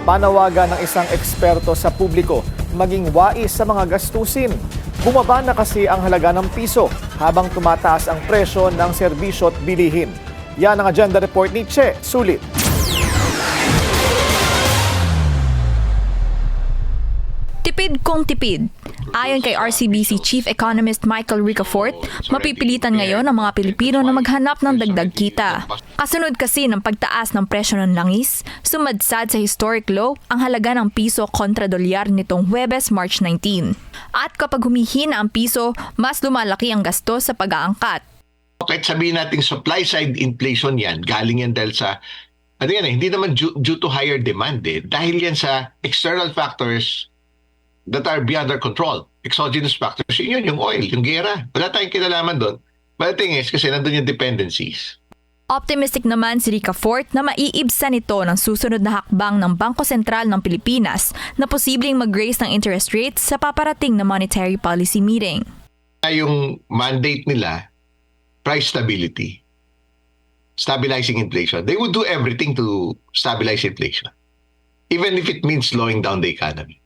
Panawagan ng isang eksperto sa publiko maging wais sa mga gastusin. Bumaba na kasi ang halaga ng piso habang tumataas ang presyo ng serbisyo at bilihin. Yan ang agenda report ni Che Sulit. Tipid kung tipid. Ayon kay RCBC Chief Economist Michael Ricafort, mapipilitan ngayon ang mga Pilipino na maghanap ng dagdag kita. Kasunod kasi ng pagtaas ng presyo ng langis, sumadsad sa historic low ang halaga ng piso kontra dolyar nitong Huwebes, March 19. At kapag humihina ang piso, mas lumalaki ang gastos sa pag-aangkat. Kahit sabihin natin supply side inflation yan, galing yan dahil sa, hindi naman due to higher demand dahil yan sa external factors that are beyond our control. Exogenous factors, yun yung oil, yung gera. Wala tayong kinalaman doon. But the thing is, kasi nandun yung dependencies. Optimistic naman si Ricafort na maiibsan ito ng susunod na hakbang ng Bangko Sentral ng Pilipinas na posibleng mag-raise ng interest rates sa paparating na monetary policy meeting. Yung mandate nila, price stability, stabilizing inflation. They would do everything to stabilize inflation, even if it means slowing down the economy.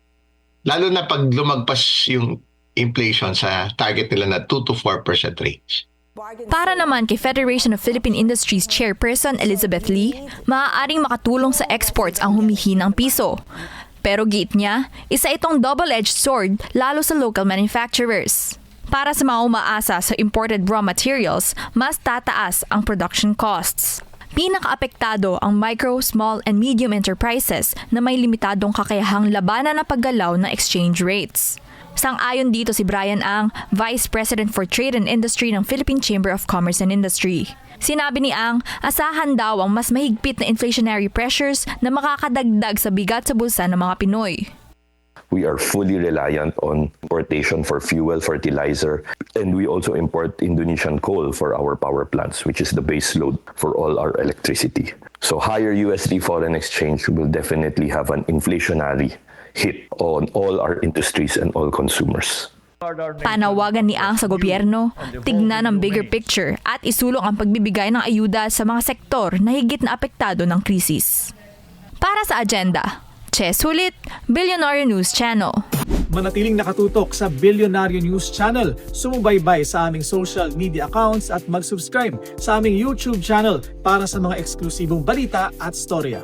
Lalo na pag lumagpas yung inflation sa target nila na 2 to 4% range. Para naman kay Federation of Philippine Industries Chairperson Elizabeth Lee, maaaring makatulong sa exports ang humihinang piso. Pero giit niya, isa itong double-edged sword lalo sa local manufacturers. Para sa mga umaasa sa imported raw materials, mas tataas ang production costs. Pinakaapektado ang micro, small, and medium enterprises na may limitadong kakayahang labanan ng paggalaw ng exchange rates. Sang-ayon dito si Brian Ang, Vice President for Trade and Industry ng Philippine Chamber of Commerce and Industry. Sinabi ni Ang, asahan daw ang mas mahigpit na inflationary pressures na makakadagdag sa bigat sa bulsa ng mga Pinoy. We are fully reliant on importation for fuel, fertilizer, and we also import Indonesian coal for our power plants, which is the base load for all our electricity. So higher USD foreign exchange will definitely have an inflationary hit on all our industries and all consumers. Panawagan ni Ang sa gobyerno, tignan ang bigger picture at isulong ang pagbibigay ng ayuda sa mga sektor na higit na apektado ng krisis. Para sa agenda, Che Sulit, Billionaire News Channel. Manatiling nakatutok sa Billionaire News Channel. Sumubaybay sa aming social media accounts at mag-subscribe sa aming YouTube channel para sa mga eksklusibong balita at storya.